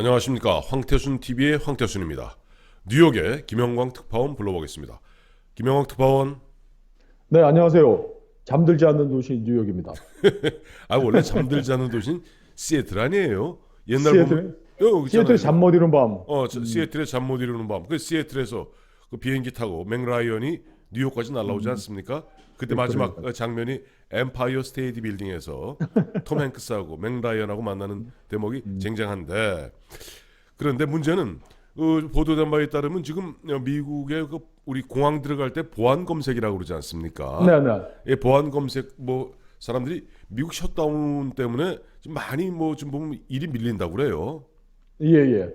안녕하십니까. 황태순 TV의 황태순입니다. 뉴욕의 김영광 특파원 불러보겠습니다. 김영광 특파원. 네, 안녕하세요. 잠들지 않는 도시 뉴욕입니다. 원래 잠들지 않는 도시는 시애틀 아니에요? 옛날 보면 시애틀? 있잖아요. 시애틀 잠 못 이룬 밤. 시애틀에 잠 못 이루는 밤. 그 시애틀에서 그 비행기 타고 맥라이언이 뉴욕까지 날아오지 않습니까? 그때 마지막 그러니까. 장면이 엠파이어 스테이트 빌딩에서 톰 행크스하고 맥라이언하고 만나는 대목이 쟁쟁한데, 그런데 문제는 보도된 바에 따르면 지금 미국의 그 우리 공항 들어갈 때 보안 검색이라고 그러지 않습니까? 네, 네. 예, 보안 검색 사람들이 미국 셧다운 때문에 좀 많이 좀 보면 일이 밀린다고 그래요. 예, 예.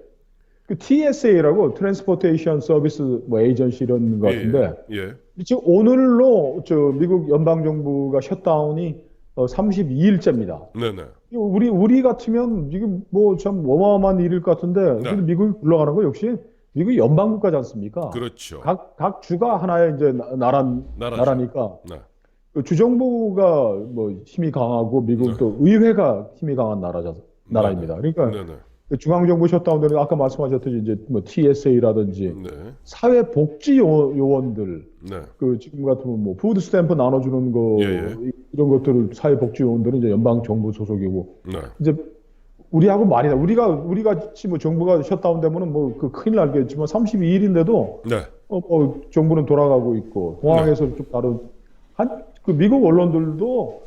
그 TSA라고 트랜스포테이션 서비스 에이전시 이런 것 같은데 예. 지금 오늘로 미국 연방 정부가 셧다운이 32일째입니다. 네네. 우리 같으면 지금 참 어마어마한 일일 것 같은데 네. 근데 미국이 굴러가는 거 역시 미국이 연방국가지 않습니까? 그렇죠. 각 주가 하나의 이제 나라죠. 나라니까 네. 그 주정부가 힘이 강하고 미국 네. 또 의회가 힘이 강한 나라입니다. 네네. 그러니까 네네. 그 중앙정부 셧다운되는 아까 말씀하셨듯이 이제 TSA라든지 네. 사회복지 요원들 네. 그 지금 같으면 푸드 스탬프 나눠주는 거 예. 이런 것들을 사회복지 요원들은 이제 연방 정부 소속이고 네. 이제 우리하고 말이다. 우리 같이 정부가 셧다운되면은 그 큰일 날겠지만 32일인데도 네. 정부는 돌아가고 있고 공항에서 좀 다른 그 미국 언론들도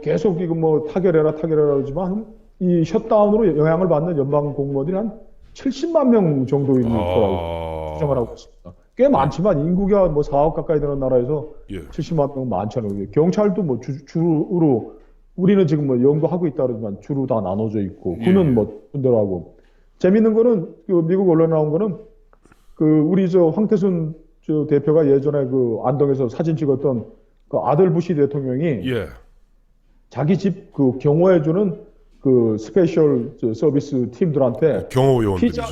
계속 이거 타결해라 하지만 이 셧다운으로 영향을 받는 연방 공무원들이 한 70만 명 정도 있는 거라고 추정을 하고 있습니다. 꽤 많지만 인구가 4억 가까이 되는 나라에서 예. 70만 명 많잖아요. 경찰도 주로 우리는 지금 연구하고 있다 그러지만 주로 다 나눠져 있고 군은 군대로 하고 재밌는 거는 그 미국 언론 나온 거는 그 우리 황태순 대표가 예전에 그 안동에서 사진 찍었던 그 아들 부시 대통령이 예. 자기 집 그 경호해주는 그 스페셜 서비스 팀들한테 경호 요원들이죠.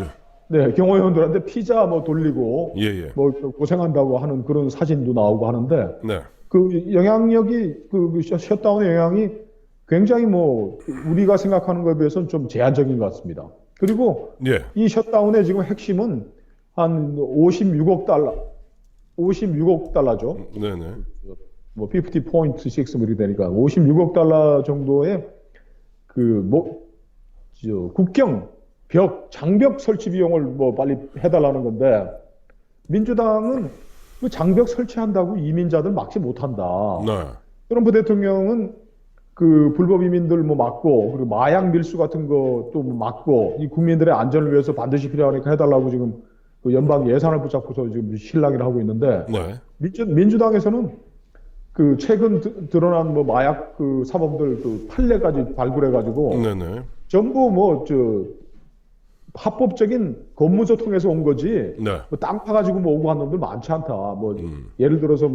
경호원들한테 피자 돌리고 예. 고생한다고 하는 그런 사진도 나오고 하는데 네. 그 영향력이 그 셧다운의 영향이 굉장히 우리가 생각하는 것에 비해서는 좀 제한적인 것 같습니다. 그리고 예. 이 셧다운의 지금 핵심은 한 56억 달러죠. 네네. 50.6 이렇게 되니까 56억 달러 정도의 국경 장벽 설치 비용을 빨리 해달라는 건데 민주당은 그 장벽 설치한다고 이민자들 막지 못한다. 네. 트럼프 대통령은 그 불법 이민들 막고 그리고 마약 밀수 같은 것도 막고 이 국민들의 안전을 위해서 반드시 필요하니까 해달라고 지금 그 연방 예산을 붙잡고서 지금 실랑이를 하고 있는데 네. 민주당에서는 그 최근 드러난 마약 그 사범들 그 판례까지 발굴해가지고 네네. 전부 합법적인 건무소 통해서 온 거지. 네. 땅 파가지고 오고 간 놈들 많지 않다. 예를 들어서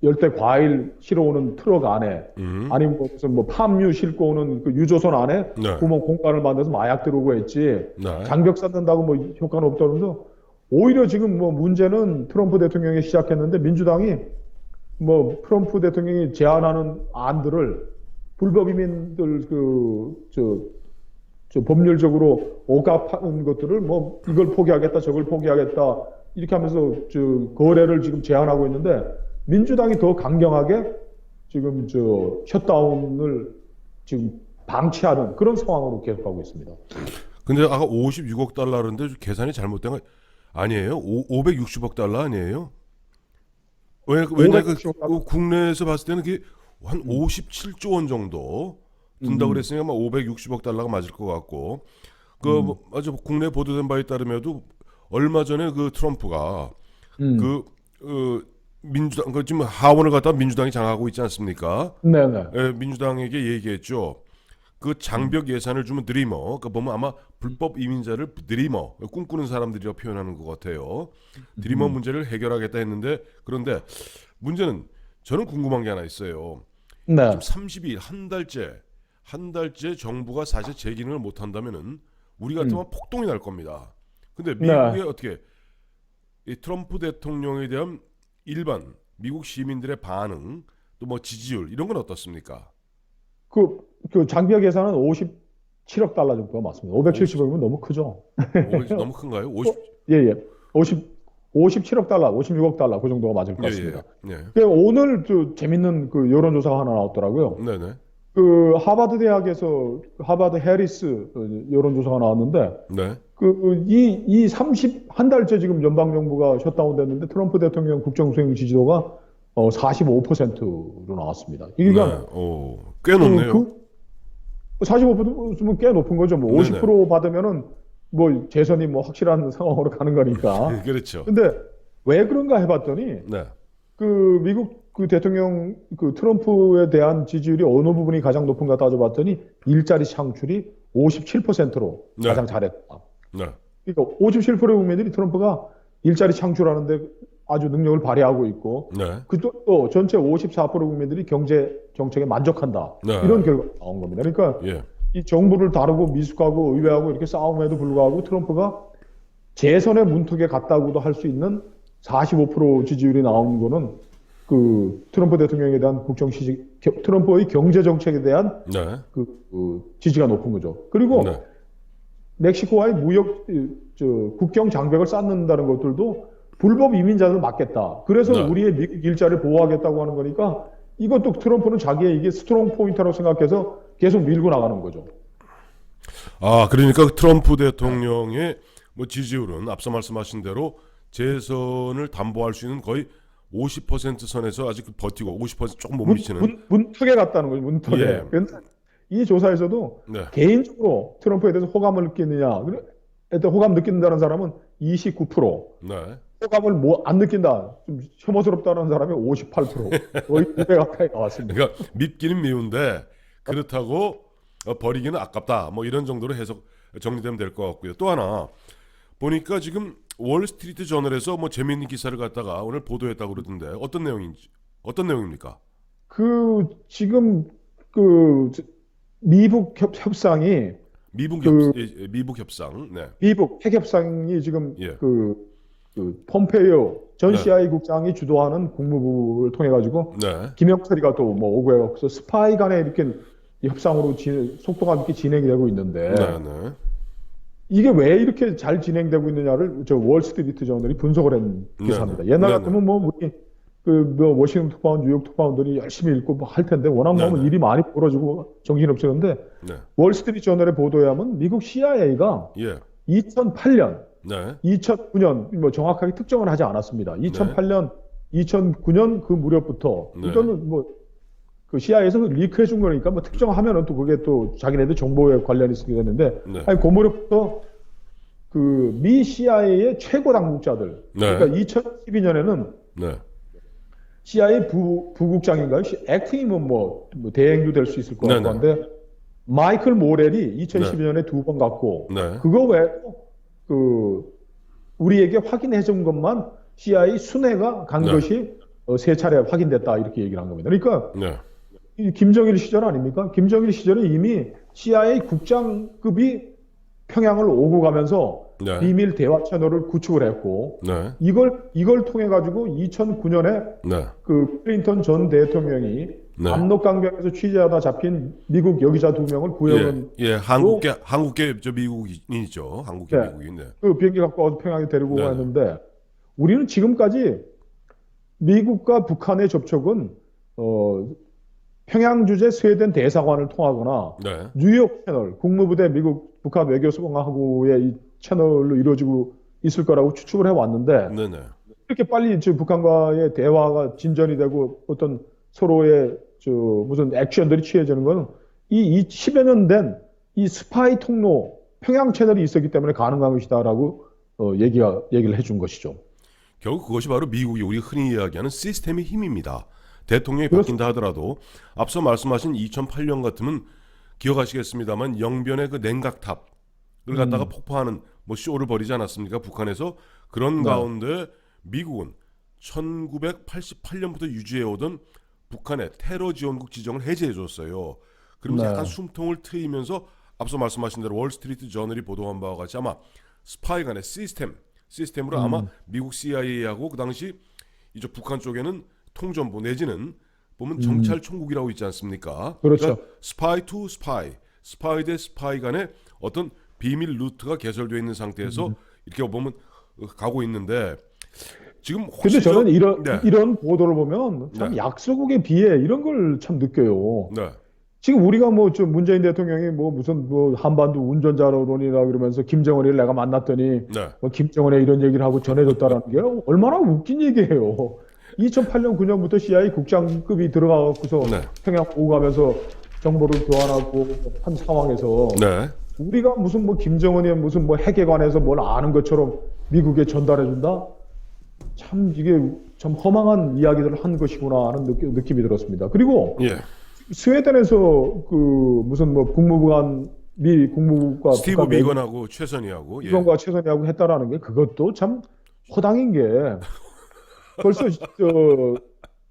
열대 과일 실어 오는 트럭 안에 아니면 무슨 팜유 싣고 오는 그 유조선 안에 네. 구멍 공간을 만들어서 마약 들어오고 했지. 네. 장벽 쌓는다고 효과는 없다면서 오히려 지금 문제는 트럼프 대통령이 시작했는데 민주당이 트럼프 대통령이 제안하는 안들을 불법 이민들 법률적으로 억압하는 것들을 이걸 포기하겠다 저걸 포기하겠다 이렇게 하면서 거래를 지금 제한하고 있는데 민주당이 더 강경하게 지금 셧다운을 지금 방치하는 그런 상황으로 계속하고 있습니다. 근데 아까 56억 달러인데 계산이 잘못된 거 아니에요? 560억 달러 아니에요? 왜냐 국내에서 봤을 때는 그게 한 57조 원 정도 든다고 그랬으니까 560억 달러가 맞을 것 같고 아주 국내 보도된 바에 따르면도 얼마 전에 그 트럼프가 민주당 지금 하원을 갖다 민주당이 장악하고 있지 않습니까? 네네. 민주당에게 얘기했죠. 그 장벽 예산을 주면 드리머, 그러니까 보면 아마 불법 이민자를 드리머, 꿈꾸는 사람들이라고 표현하는 것 같아요. 드리머 문제를 해결하겠다 했는데 그런데 문제는 저는 궁금한 게 하나 있어요. 네. 지금 30일 한 달째 정부가 사실 재기능을 못 한다면은 우리 같으면 폭동이 날 겁니다. 근데 미국에 어떻게 이 트럼프 대통령에 대한 일반 미국 시민들의 반응 또 지지율 이런 건 어떻습니까? 그 장벽 예산은 7억 달러 정도가 맞습니다. 570억이면 너무 크죠. 500 너무 큰가요? 50. 예, 예. 57억 달러, 56억 달러 그 정도가 맞을 것 예, 같습니다. 예. 예. 오늘 또 재밌는 그 여론조사가 하나 나왔더라고요. 네, 네. 그 하버드 대학에서 하버드 해리스 여론조사가 나왔는데 네. 이 한 달째 지금 연방정부가 셧다운 됐는데 트럼프 대통령 국정수행 지지도가 45%로 나왔습니다. 이게 네. 그러니까 오, 꽤 높네요. 45%면 꽤 높은 거죠. 뭐 네네. 50% 받으면은 뭐 재선이 뭐 확실한 상황으로 가는 거니까. 그렇죠. 근데 왜 그런가 해봤더니 네. 그 미국 그 대통령 그 트럼프에 대한 지지율이 어느 부분이 가장 높은가 따져봤더니 일자리 창출이 57%로 네. 가장 잘했다. 네. 그러니까 57%의 국민들이 트럼프가 일자리 창출하는데 아주 능력을 발휘하고 있고 네. 또 전체 54% 국민들이 경제 정책에 만족한다. 네. 이런 결과가 나온 겁니다. 그러니까 예. 이 정부를 다루고 미숙하고 의회하고 이렇게 싸움에도 불구하고 트럼프가 재선의 문턱에 갔다고도 할 수 있는 45% 지지율이 나온 거는 그 트럼프 대통령에 대한 트럼프의 경제 정책에 대한 네. 지지가 높은 거죠. 그리고 네. 멕시코와의 국경 장벽을 쌓는다는 것들도 불법 이민자들을 막겠다. 그래서 네. 우리의 미국 일자리를 보호하겠다고 하는 거니까 이것도 트럼프는 자기의 이게 스트롱 포인트라고 생각해서 계속 밀고 나가는 거죠. 아, 그러니까 트럼프 대통령의 뭐 지지율은 앞서 말씀하신 대로 재선을 담보할 수 있는 거의 50% 선에서 아직 버티고 50% 조금 못 미치는. 문턱에 갔다는 거죠. 문턱에. 예. 그런데 이 조사에서도 네. 개인적으로 트럼프에 대해서 호감을 느끼느냐. 일단 호감 느낀다는 사람은 29%. 네. 호감을 안 느낀다. 좀 혐오스럽다는 사람이 58%. 거의 2배 가까이 나왔습니다. 그러니까 밉기는 미운데 그렇다고 버리기는 아깝다. 뭐 이런 정도로 해석 정리되면 될 것 같고요. 또 하나 보니까 지금 월스트리트 저널에서 뭐 재미있는 기사를 갖다가 오늘 보도했다고 그러던데 어떤 내용입니까? 지금 미북 협상이 미북 협상. 네. 미북 핵 협상이 지금 예. 폼페이오 전 네. CIA 국장이 주도하는 국무부를 통해 가지고 네. 김영철이가 또 뭐 오고 해서 스파이 간에 이렇게 협상으로 속도감 있게 진행이 되고 있는데 네. 네. 이게 왜 이렇게 잘 진행되고 있느냐를 월스트리트 저널이 분석을 한 기사입니다. 옛날 같으면 뭐 우리 워싱턴 특파원, 뉴욕 특파원들이 열심히 읽고 뭐 할 텐데 워낙 뭐 일이 많이 벌어지고 정신없었는데 네. 월스트리트 저널의 보도에 하면 미국 CIA가 예. 2008년, 네. 2009년 뭐 정확하게 특정은 하지 않았습니다. 2008년, 2009년 그 무렵부터 네. 이거는 그 CIA에서 리크해 준 거니까 뭐 특정하면은 또 그게 또 자기네들 정보에 관련이 있게 되는데 네. 아니 그 무렵부터 그 미 CIA의 최고 당국자들 네. 그러니까 2012년에는 네. CIA 부국장인가요? 액팅이면 뭐 대행도 될 수 있을 것 같고 한데 마이클 모렐이 2012년에 2번 갔고 네. 그거 외에도 우리에게 확인해 준 것만 CIA 순회가 간 것이 3차례 확인됐다 이렇게 얘기를 한 겁니다. 그러니까 네. 이 김정일 시절 아닙니까? 김정일 시절에 이미 CIA 국장급이 평양을 오고 가면서 네. 비밀 대화 채널을 구축을 했고 네. 이걸 통해 가지고 2009년에 네. 그 클린턴 전 대통령이 네. 압록강변에서 취재하다 잡힌 미국 여기자 2명을 구형은 한국계 저 미국인이죠. 한국계 네. 미국인. 네. 그 비행기 갖고 와서 평양에 데리고 네. 갔는데 우리는 지금까지 미국과 북한의 접촉은 평양 주재 스웨덴 대사관을 통하거나 네. 뉴욕 채널 국무부대 미국 북한 외교소방하고의 이 채널로 이루어지고 있을 거라고 추측을 해왔는데 네네. 이렇게 빨리 지금 북한과의 대화가 진전이 되고 어떤 서로의 무슨 액션들이 취해지는 거는 이 10여 년 된 이 스파이 통로 평양 채널이 있었기 때문에 가능한 것이다라고 얘기를 해준 것이죠. 결국 그것이 바로 미국이 우리 흔히 이야기하는 시스템의 힘입니다. 대통령이 바뀐다 하더라도 앞서 말씀하신 2008년 같으면 기억하시겠습니다만 영변의 그 냉각탑을 갖다가 폭파하는 뭐 쇼를 벌이지 않았습니까? 북한에서 그런 가운데 미국은 1988년부터 유지해오던 북한의 테러 지원국 지정을 해제해줬어요. 그러면서 약간 숨통을 트이면서 앞서 말씀하신 대로 월스트리트 저널이 보도한 바와 같이 아마 스파이 간의 시스템으로 아마 미국 CIA하고 그 당시 이제 북한 쪽에는 통전부 내지는 보면 정찰총국이라고 있지 않습니까? 그렇죠. 그러니까 스파이 투 스파이, 스파이 대 스파이 간에 어떤 비밀 루트가 개설되어 있는 상태에서 이렇게 보면 가고 있는데 지금 근데 혹시 저는 네. 이런 보도를 보면 참 네. 약소국의 비애 이런 걸 참 느껴요. 네. 지금 우리가 뭐 좀 문재인 대통령이 뭐 무슨 뭐 한반도 운전자론이라 그러면서 김정은이를 내가 만났더니 네. 뭐 김정은에 이런 얘기를 하고 전해줬다라는 게 얼마나 웃긴 얘기예요. 2008년 9년부터 CIA 국장급이 들어가고서 네. 평양 오고 가면서 정보를 교환하고 한 상황에서 네. 우리가 무슨 뭐 김정은이 무슨 뭐 핵에 관해서 뭘 아는 것처럼 미국에 전달해 준다? 참 이게 참 허망한 이야기들을 한 것이구나 하는 느낌이 들었습니다. 그리고 예. 스웨덴에서 그 무슨 뭐 국무부관 미 국무부가 스티브 비건하고 최선희하고 예. 비건과 최선희하고 했다라는 게 그것도 참 허당인 게 벌써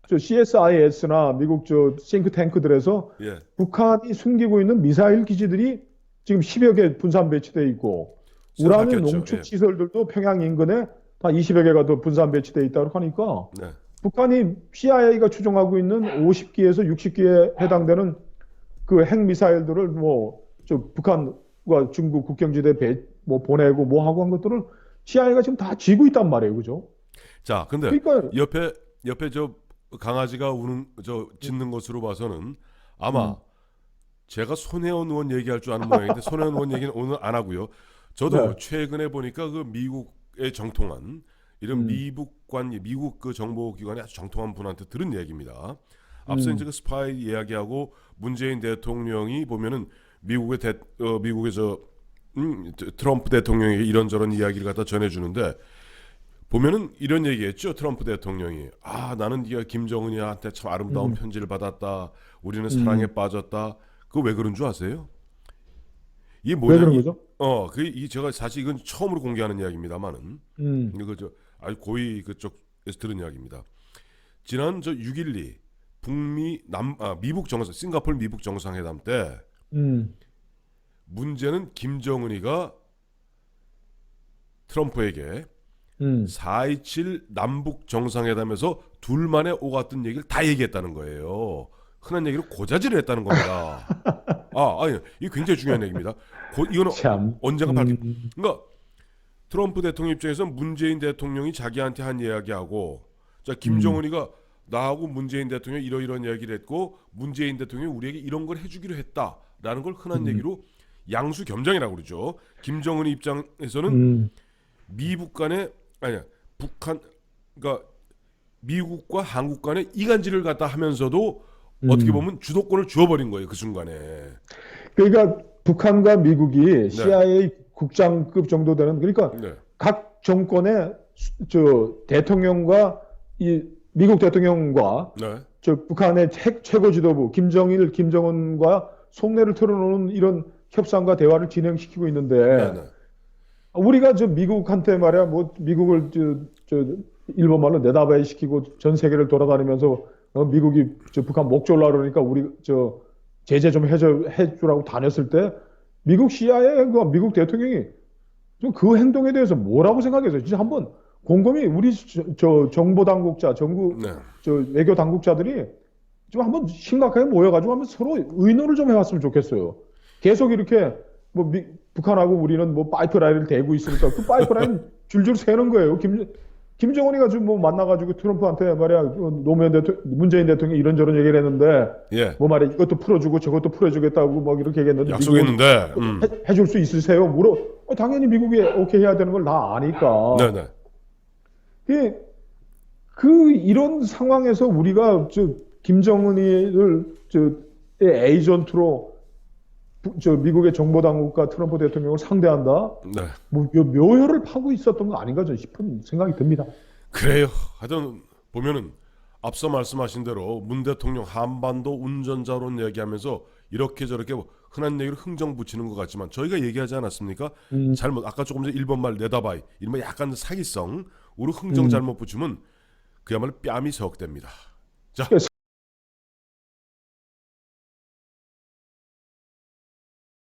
저 CSIS나 미국 저 싱크탱크들에서 예. 북한이 숨기고 있는 미사일 기지들이 지금 10여 개 분산 배치돼 있고 우라늄 바뀌었죠. 농축 예. 시설들도 평양 인근에 다 20여 개가 더 분산 배치돼 있다고 하니까 네. 북한이 CIA가 추정하고 있는 50기에서 60기에 해당되는 그 핵미사일들을 뭐 저 북한과 중국 국경지대 뭐 보내고 뭐 하고 한 것들을 CIA가 지금 다 쥐고 있단 말이에요, 그죠? 자, 근데 그러니까 옆에 저 강아지가 우는 저 짖는 것으로 봐서는 아마 제가 손혜원 의원 얘기할 줄 아는 모양인데 손혜원 의원 얘기는 오늘 안 하고요. 저도 네. 최근에 보니까 그 미국에 정통한 이런 미국 그 정보기관에 아주 정통한 분한테 들은 얘기입니다. 앞서 이제 그 스파이 이야기하고 문재인 대통령이 보면은 미국의 트럼프 대통령에게 이런저런 이야기를 갖다 전해주는데 보면은 이런 얘기했죠. 트럼프 대통령이 나는 네가 김정은이한테 참 아름다운 편지를 받았다. 우리는 사랑에 빠졌다. 그거 왜 그런 줄 아세요? 이게 뭐냐? 왜 그런 거죠? 이 제가 사실 이건 처음으로 공개하는 이야기입니다만은 이거 저 아주 고위 그쪽에서 들은 이야기입니다. 지난 저 6.12 미국 싱가포르 미국 정상회담 때 문제는 김정은이가 트럼프에게 4.27 남북 정상회담에서 둘만의 오갔던 얘기를 다 얘기했다는 거예요. 흔한 얘기로 고자질을 했다는 겁니다. 아니, 이게 굉장히 중요한 얘기입니다. 이거는 참. 언젠가 밝힌. 그러니까 트럼프 대통령 입장에서 문재인 대통령이 자기한테 한 이야기하고, 자 김정은이가 나하고 문재인 대통령이 이러이러한 이야기를 했고, 문재인 대통령이 우리에게 이런 걸 해주기로 했다라는 걸 흔한 얘기로 양수 겸장이라고 그러죠. 김정은이 입장에서는 미국 간의 그러니까 미국과 한국 간의 이간질을 갖다 하면서도 어떻게 보면 주도권을 주어버린 거예요, 그 순간에. 그러니까 북한과 미국이 CIA 국장급 정도 되는 그러니까 네. 각 정권의 저 대통령과 이 미국 대통령과 네. 저 북한의 최고 지도부 김정은과 속내를 털어놓는 이런 협상과 대화를 진행시키고 있는데 네, 네. 우리가 저 미국한테 말이야 뭐 미국을 저 일본 말로 내다봐야 시키고 전 세계를 돌아다니면서 미국이 저 북한 목 졸라 그러니까 우리 저 제재 좀 해주라고 다녔을 때 미국 CIA가 미국 대통령이 좀 그 행동에 대해서 뭐라고 생각했어요? 진짜 한번 곰곰이 우리 저 정보 당국자, 네. 저 외교 당국자들이 좀 한번 심각하게 모여가지고 한번 서로 의논을 좀 해봤으면 좋겠어요. 계속 이렇게 뭐 북한하고 우리는 뭐 파이프라인을 대고 있으니까 그 파이프라인 줄줄 세는 거예요. 김정은이가 지금 뭐 만나가지고 트럼프한테 말이야 문재인 대통령이 이런저런 얘기를 했는데 예. 뭐 말이야 이것도 풀어주고 저것도 풀어주겠다고 막 이렇게 얘기했는데 약속했는데. 해줄 수 있으세요? 당연히 미국이 오케이 해야 되는 걸 다 아니까. 네네. 이런 상황에서 우리가 김정은이를 에이전트로 미국의 정보당국과 트럼프 대통령을 상대한다. 네. 뭐 묘혈을 파고 있었던 거 아닌가 싶은 생각이 듭니다. 그래요. 하여튼 보면은 앞서 말씀하신 대로 문 대통령 한반도 운전자론 얘기하면서 이렇게 저렇게 흔한 얘기를 흥정 붙이는 것 같지만 저희가 얘기하지 않았습니까? 잘못 아까 조금 전에 일본 말 내다봐이 이런 약간 사기성 우리 흥정 잘못 붙이면 그야말로 뺨이 석됩니다. 자.